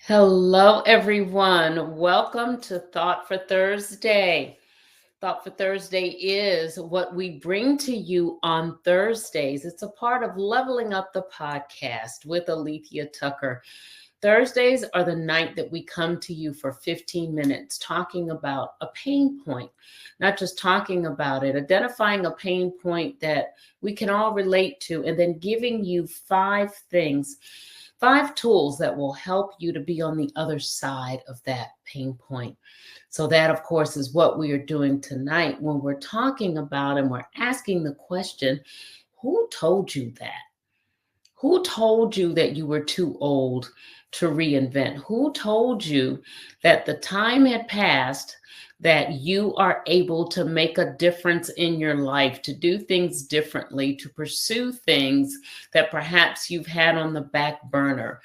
Hello, everyone. Welcome to Thought for Thursday. Thought for Thursday is what we bring to you on Thursdays. It's a part of Leveling Up the Podcast with Alethea Tucker. Thursdays are the night that we come to you for 15 minutes talking about a pain point, not just talking about it, identifying a pain point that we can all relate to, and then giving you five tools that will help you to be on the other side of that pain point. So, that, of course, is what we are doing tonight when we're talking about and we're asking the question, who told you that? Who told you that you were too old to reinvent? Who told you that the time had passed, that you are able to make a difference in your life, to do things differently, to pursue things that perhaps you've had on the back burner?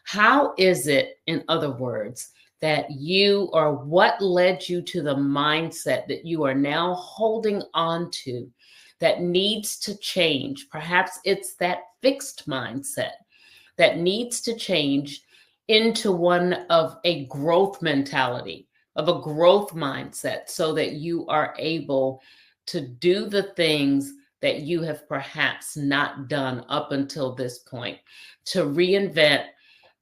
How is it, in other words, that you, or what led you to the mindset that you are now holding on to that needs to change? Perhaps it's that fixed mindset that needs to change into one of a growth mentality, of a growth mindset, so that you are able to do the things that you have perhaps not done up until this point, to reinvent,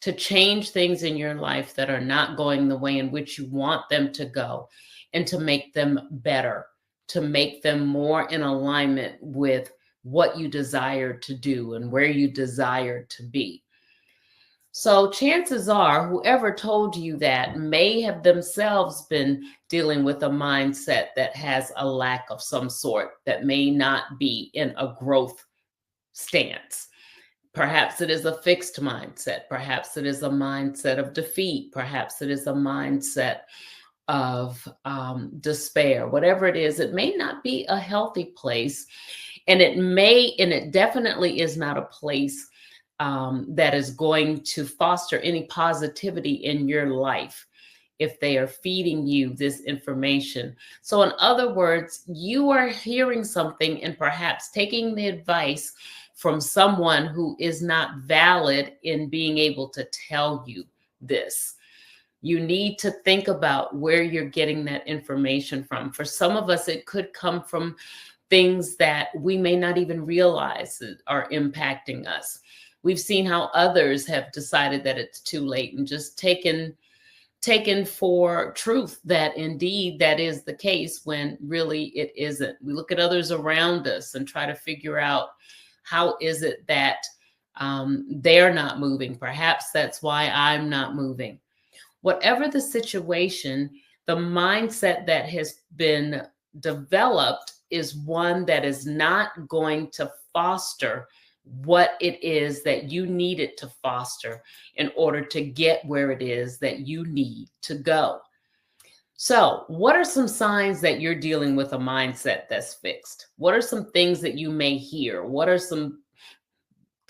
to change things in your life that are not going the way in which you want them to go, and to make them better, to make them more in alignment with what you desire to do and where you desire to be. So chances are, whoever told you that may have themselves been dealing with a mindset that has a lack of some sort, that may not be in a growth stance. Perhaps it is a fixed mindset. Perhaps it is a mindset of defeat. Perhaps it is a mindset of despair. Whatever it is, it may not be a healthy place. And it definitely is not a place that is going to foster any positivity in your life if they are feeding you this information. So, in other words, you are hearing something and perhaps taking the advice from someone who is not valid in being able to tell you this. You need to think about where you're getting that information from. For some of us, it could come from things that we may not even realize are impacting us. We've seen how others have decided that it's too late and just taken for truth that indeed that is the case, when really it isn't. We look at others around us and try to figure out, how is it that they're not moving? Perhaps that's why I'm not moving. Whatever the situation, the mindset that has been developed is one that is not going to foster what it is that you need it to foster in order to get where it is that you need to go. So, what are some signs that you're dealing with a mindset that's fixed? What are some things that you may hear? What are some,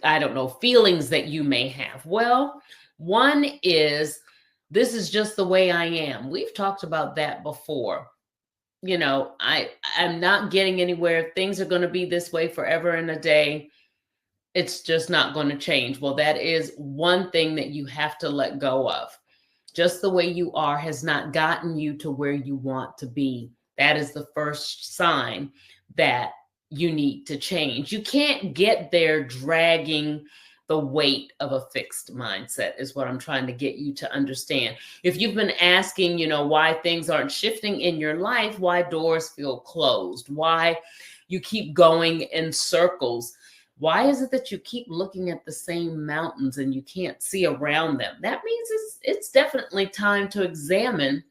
I don't know, feelings that you may have? Well, one is, this is just the way I am. We've talked about that before. I'm not getting anywhere. Things are going to be this way forever and a day. It's just not going to change. Well, that is one thing that you have to let go of. Just the way you are has not gotten you to where you want to be. That is the first sign that you need to change. You can't get there dragging the weight of a fixed mindset, is what I'm trying to get you to understand. If you've been asking, why things aren't shifting in your life, why doors feel closed, why you keep going in circles, why is it that you keep looking at the same mountains and you can't see around them? That means it's definitely time to examine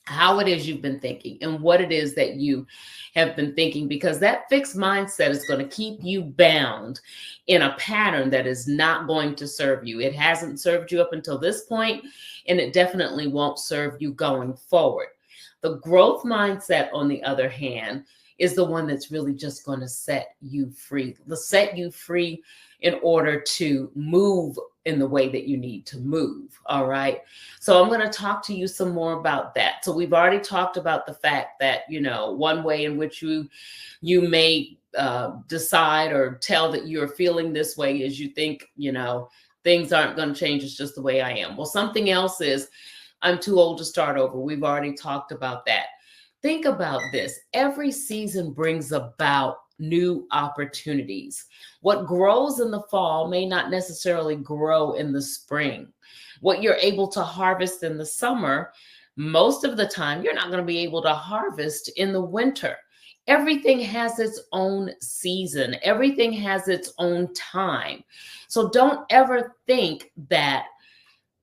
how it is you've been thinking and what it is that you have been thinking, because that fixed mindset is going to keep you bound in a pattern that is not going to serve you. It hasn't served you up until this point, and it definitely won't serve you going forward. The growth mindset, on the other hand, is the one that's really just going to set you free. Set you free in order to move in the way that you need to move. All right. So I'm going to talk to you some more about that. So we've already talked about the fact that, one way in which you may decide or tell that you're feeling this way is you think, Things aren't going to change. It's just the way I am. Well, something else is I'm too old to start over. We've already talked about that. Think about this. Every season brings about new opportunities. What grows in the fall may not necessarily grow in the spring. What you're able to harvest in the summer, most of the time, you're not going to be able to harvest in the winter. Everything has its own season. Everything has its own time. So don't ever think that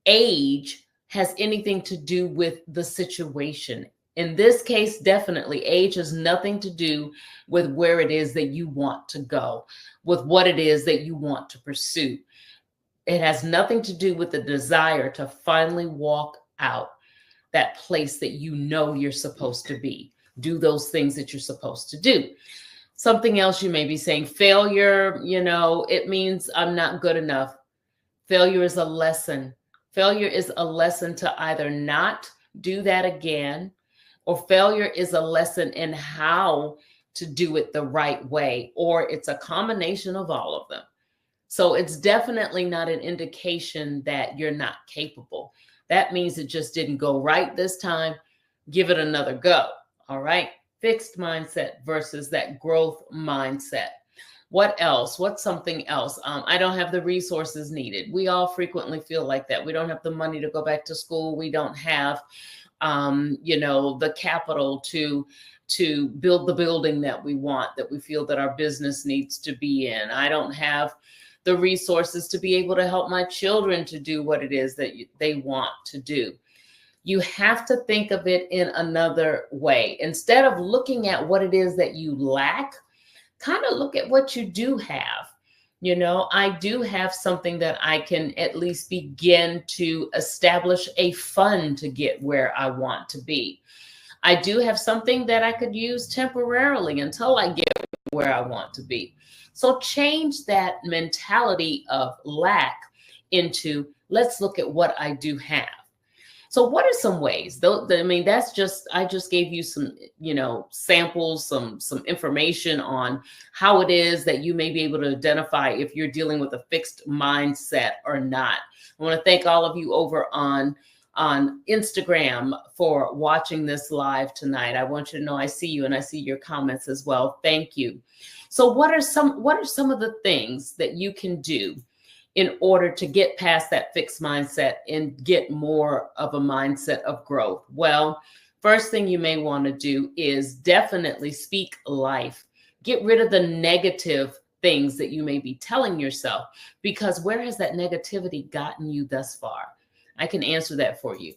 age has anything to do with the situation. In this case, definitely, age has nothing to do with where it is that you want to go, with what it is that you want to pursue. It has nothing to do with the desire to finally walk out that place that you know you're supposed to be. Do those things that you're supposed to do. Something else you may be saying, failure, it means I'm not good enough. Failure is a lesson. Failure is a lesson to either not do that again, or failure is a lesson in how to do it the right way, or it's a combination of all of them. So it's definitely not an indication that you're not capable. That means it just didn't go right this time. Give it another go. All right. Fixed mindset versus that growth mindset. What else? What's something else? I don't have the resources needed. We all frequently feel like that. We don't have the money to go back to school. We don't have, the capital to build the building that we want, that we feel that our business needs to be in. I don't have the resources to be able to help my children to do what it is that they want to do. You have to think of it in another way. Instead of looking at what it is that you lack, kind of look at what you do have. I do have something that I can at least begin to establish a fund to get where I want to be. I do have something that I could use temporarily until I get where I want to be. So change that mentality of lack into, let's look at what I do have. So what are some ways? I just gave you some, samples, some information on how it is that you may be able to identify if you're dealing with a fixed mindset or not. I want to thank all of you over on Instagram for watching this live tonight. I want you to know I see you and I see your comments as well. Thank you. So what are some of the things that you can do in order to get past that fixed mindset and get more of a mindset of growth? Well, first thing you may want to do is definitely speak life. Get rid of the negative things that you may be telling yourself, because where has that negativity gotten you thus far? I can answer that for you.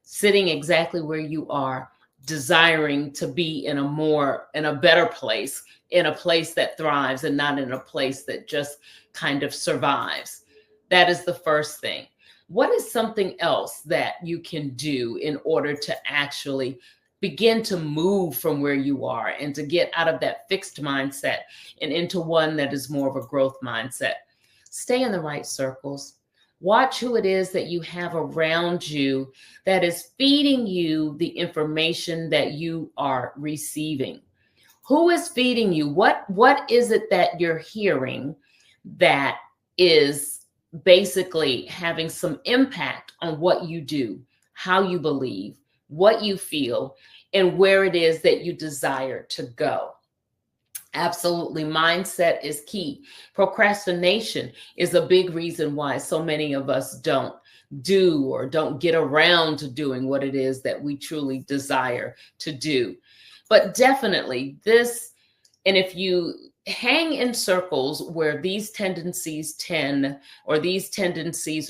Sitting exactly where you are, desiring to be in a better place, in a place that thrives and not in a place that just kind of survives. That is the first thing. What is something else that you can do in order to actually begin to move from where you are and to get out of that fixed mindset and into one that is more of a growth mindset? Stay in the right circles. Watch who it is that you have around you that is feeding you the information that you are receiving. Who is feeding you? What is it that you're hearing that is basically having some impact on what you do, how you believe, what you feel, and where it is that you desire to go? Absolutely. Mindset is key. Procrastination is a big reason why so many of us don't do or don't get around to doing what it is that we truly desire to do. But definitely this, and if you hang in circles where these tendencies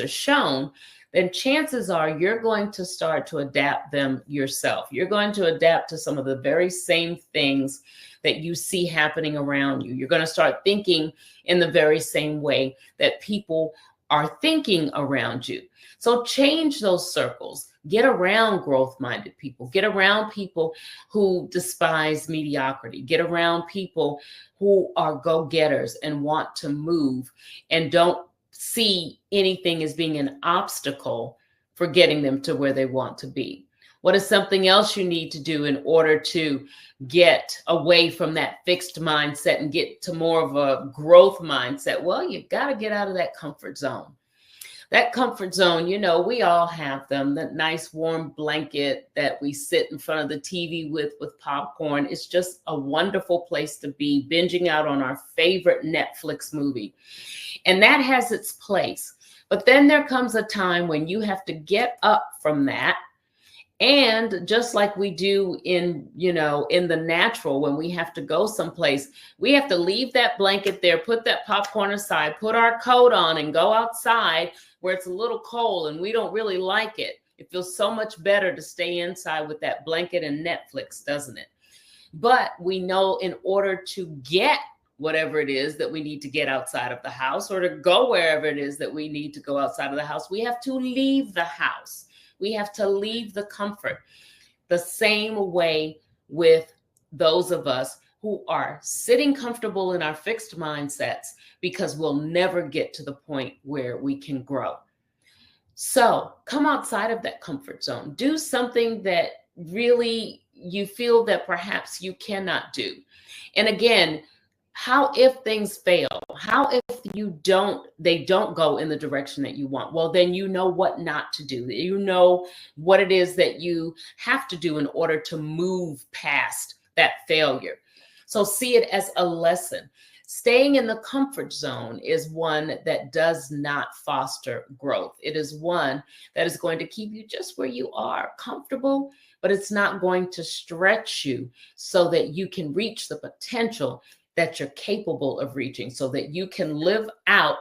are shown, then chances are you're going to start to adapt them yourself. You're going to adapt to some of the very same things that you see happening around you. You're going to start thinking in the very same way that people are thinking around you. So change those circles. Get around growth-minded people. Get around people who despise mediocrity. Get around people who are go-getters and want to move and don't see anything as being an obstacle for getting them to where they want to be. What is something else you need to do in order to get away from that fixed mindset and get to more of a growth mindset? Well, you've got to get out of that comfort zone. That comfort zone, we all have them. That nice warm blanket that we sit in front of the TV with popcorn. It's just a wonderful place to be, binging out on our favorite Netflix movie. And that has its place. But then there comes a time when you have to get up from that. And just like we do in the natural, when we have to go someplace, we have to leave that blanket there, put that popcorn aside, put our coat on and go outside where it's a little cold and we don't really like it. It feels so much better to stay inside with that blanket and Netflix, doesn't it? But we know in order to get whatever it is that we need to get outside of the house, or to go wherever it is that we need to go outside of the house, we have to leave the house. We have to leave the comfort. The same way with those of us who are sitting comfortable in our fixed mindsets, because we'll never get to the point where we can grow. So come outside of that comfort zone. Do something that really you feel that perhaps you cannot do. And again, how if things fail? How if they don't go in the direction that you want? Well, then you know what not to do. You know what it is that you have to do in order to move past that failure. So see it as a lesson. Staying in the comfort zone is one that does not foster growth. It is one that is going to keep you just where you are, comfortable, but it's not going to stretch you so that you can reach the potential that you're capable of reaching, so that you can live out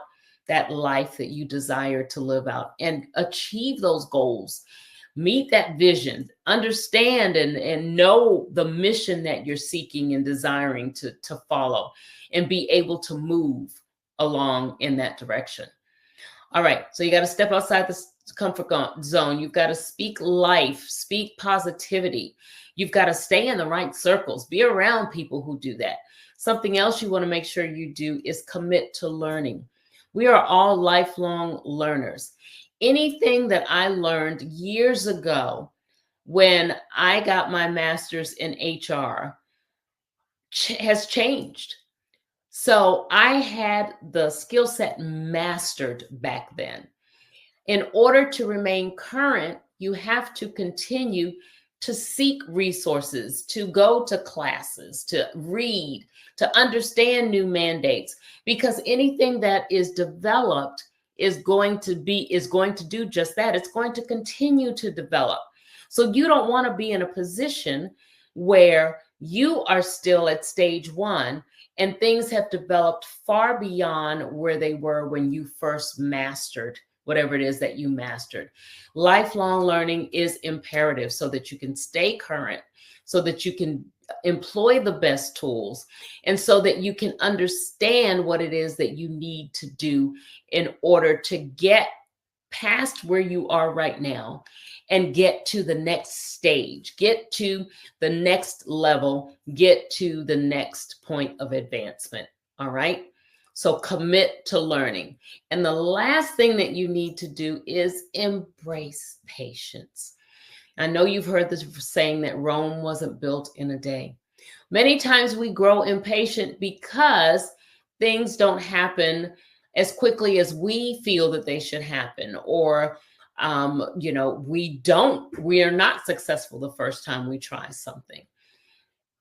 that life that you desire to live out and achieve those goals, meet that vision, understand and know the mission that you're seeking and desiring to follow, and be able to move along in that direction. All right, so you got to step outside the comfort zone. You've got to speak life, speak positivity. You've got to stay in the right circles, be around people who do that. Something else you want to make sure you do is commit to learning. We are all lifelong learners. Anything that I learned years ago when I got my master's in HR has changed. So I had the skill set mastered back then. In order to remain current, you have to continue to seek resources, to go to classes, to read, to understand new mandates, because anything that is developed is going to do just that. It's going to continue to develop. So you don't want to be in a position where you are still at stage one and things have developed far beyond where they were when you first mastered whatever it is that you mastered. Lifelong learning is imperative so that you can stay current, so that you can employ the best tools, and so that you can understand what it is that you need to do in order to get past where you are right now and get to the next stage, get to the next level, get to the next point of advancement. All right. So commit to learning. And the last thing that you need to do is embrace patience. I know you've heard this saying that Rome wasn't built in a day. Many times we grow impatient because things don't happen as quickly as we feel that they should happen, or we are not successful the first time we try something.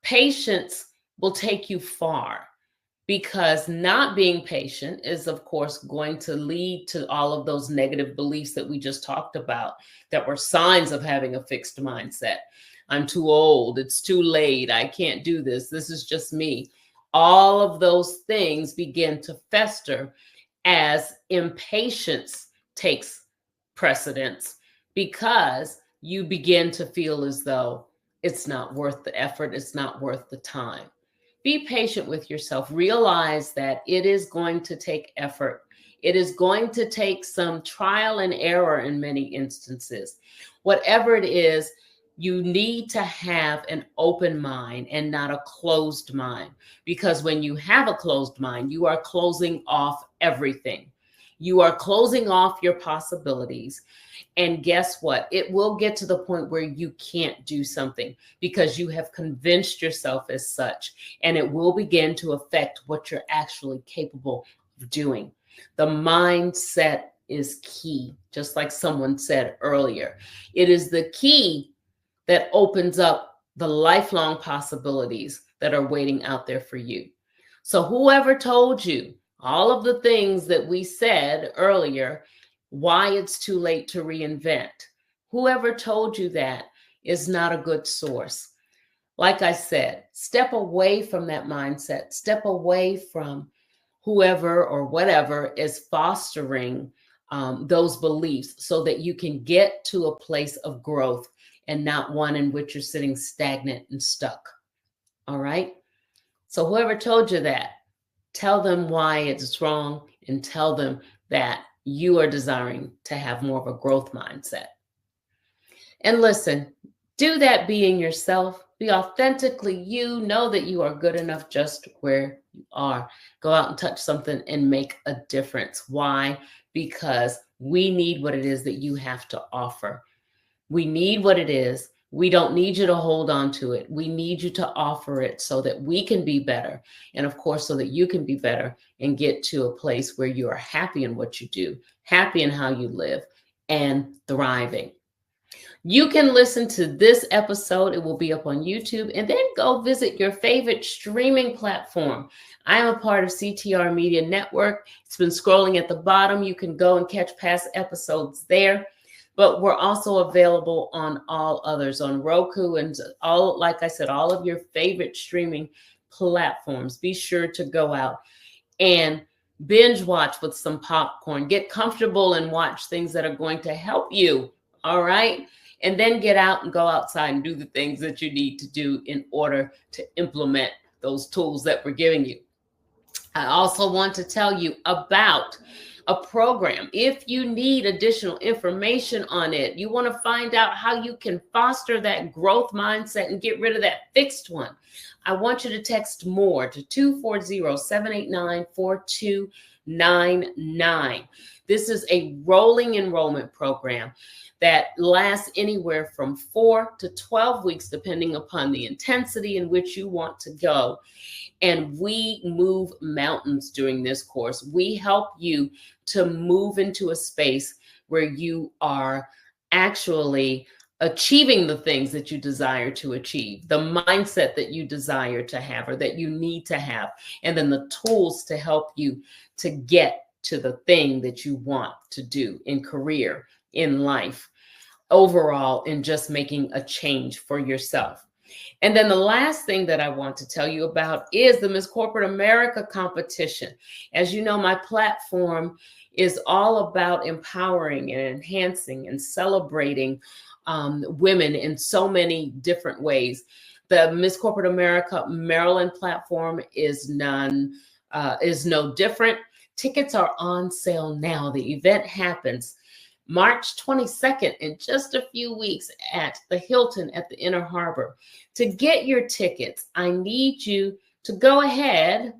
Patience will take you far, because not being patient is, of course, going to lead to all of those negative beliefs that we just talked about, that were signs of having a fixed mindset. I'm too old. It's too late. I can't do this. This is just me. All of those things begin to fester as impatience takes precedence, because you begin to feel as though it's not worth the effort. It's not worth the time. Be patient with yourself. Realize that it is going to take effort. It is going to take some trial and error in many instances. Whatever it is, you need to have an open mind and not a closed mind. Because when you have a closed mind, you are closing off everything. You are closing off your possibilities. And guess what? It will get to the point where you can't do something because you have convinced yourself as such, and it will begin to affect what you're actually capable of doing. The mindset is key, just like someone said earlier. It is the key that opens up the lifelong possibilities that are waiting out there for you. So whoever told you all of the things that we said earlier, why it's too late to reinvent, whoever told you that is not a good source. Like I said, step away from that mindset, step away from whoever or whatever is fostering those beliefs so that you can get to a place of growth and not one in which you're sitting stagnant and stuck. All right. So whoever told you that, tell them why it's wrong and tell them that you are desiring to have more of a growth mindset. And listen, do that being yourself. Be authentically you. Know that you are good enough just where you are. Go out and touch something and make a difference. Why? Because we need what it is that you have to offer. We need what it is. We don't need you to hold on to it. We need you to offer it so that we can be better. And of course, so that you can be better and get to a place where you are happy in what you do, happy in how you live, and thriving. You can listen to this episode. It will be up on YouTube, and then go visit your favorite streaming platform. I am a part of CTR Media Network. It's been scrolling at the bottom. You can go and catch past episodes there. But we're also available on all others, on Roku and all, like I said, all of your favorite streaming platforms. Be sure to go out and binge watch with some popcorn. Get comfortable and watch things that are going to help you. All right. And then get out and go outside and do the things that you need to do in order to implement those tools that we're giving you. I also want to tell you about a program. If you need additional information on it, you want to find out how you can foster that growth mindset and get rid of that fixed one, I want you to text MORE to 240-789-4299. This is a rolling enrollment program that lasts anywhere from 4 to 12 weeks, depending upon the intensity in which you want to go. And we move mountains during this course. We help you to move into a space where you are actually achieving the things that you desire to achieve, the mindset that you desire to have or that you need to have, and then the tools to help you to get to the thing that you want to do in career, in life, overall, in just making a change for yourself. And then the last thing that I want to tell you about is the Miss Corporate America competition. As you know, my platform is all about empowering and enhancing and celebrating women in so many different ways. The Miss Corporate America Maryland platform is no different. Tickets are on sale now. The event happens March 22nd, in just a few weeks, at the Hilton at the Inner Harbor. To get your tickets, I need you to go ahead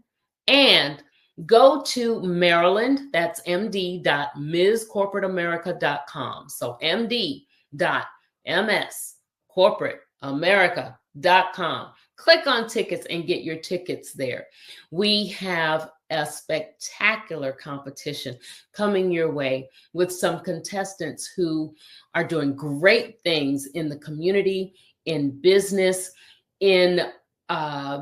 and go to Maryland, that's md.mscorporateamerica.com. So md.mscorporateamerica.com. Click on tickets and get your tickets there. We have a spectacular competition coming your way with some contestants who are doing great things in the community, in business, in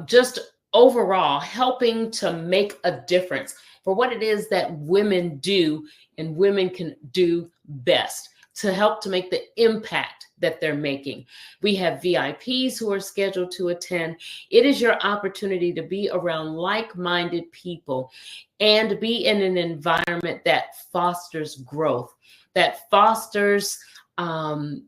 just overall helping to make a difference for what it is that women do and women can do best to help to make the impact that they're making. We have VIPs who are scheduled to attend. It is your opportunity to be around like-minded people and be in an environment that fosters growth, that fosters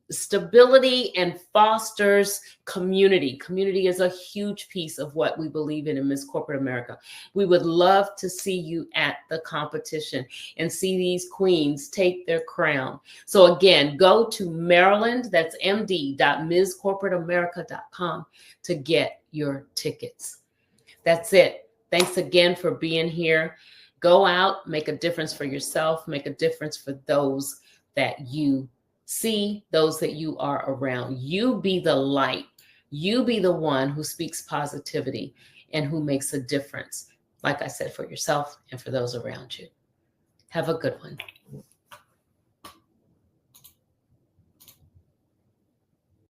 stability and fosters community. Community is a huge piece of what we believe in Miss Corporate America. We would love to see you at the competition and see these queens take their crown. So again, go to Maryland, that's md.mscorporateamerica.com to get your tickets. That's it. Thanks again for being here. Go out, make a difference for yourself, make a difference for those that you see, those that you are around. You be the light. You be the one who speaks positivity and who makes a difference, like I said, for yourself and for those around you. Have a good one.